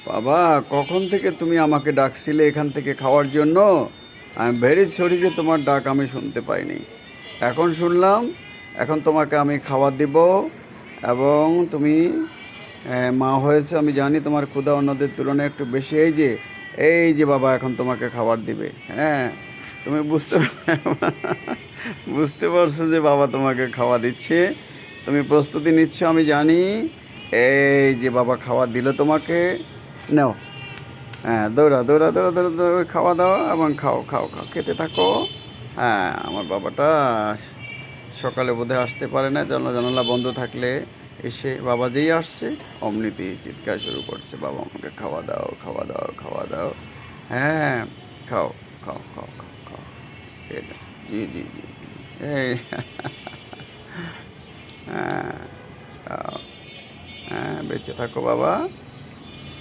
বাবা, কখন থেকে তুমি আমাকে ডাকছিলে এখান থেকে খাওয়ার জন্য? আই এম ভেরি সরি যে তোমার ডাক আমি শুনতে পাইনি। এখন শুনলাম। এখন তোমাকে আমি খাবার দিব। এবং তুমি মা হয়েছে, আমি জানি তোমার ক্ষুধা অন্যদের তুলনায় একটু বেশি। এই যে বাবা এখন তোমাকে খাবার দিবে। হ্যাঁ, তুমি বুঝতে পারছো যে বাবা তোমাকে খাওয়া দিচ্ছে। তুমি প্রস্তুতি নিচ্ছ আমি জানি। এই যে বাবা খাবার দিল তোমাকে। নাও। হ্যাঁ, দৌড়া দৌড়া দৌড়া দৌড়া দৌড়া খাওয়া দাওয়া এবং খাও খাও খাও, খেতে থাকো। হ্যাঁ, আমার বাবাটা সকালে বোধহয় আসতে পারে না, জানালা বন্ধ থাকলে এসে বাবা যেই আসছে অমনিতেই চিৎকার শুরু করছে, বাবা আমাকে খাওয়া দাও খাওয়া দাও খাওয়া দাও। হ্যাঁ, খাও খাও খাও খাও খাও। খেয়ে নাও। জি জি জি জি। এই হ্যাঁ, খাও। হ্যাঁ, বেঁচে থাকো বাবা।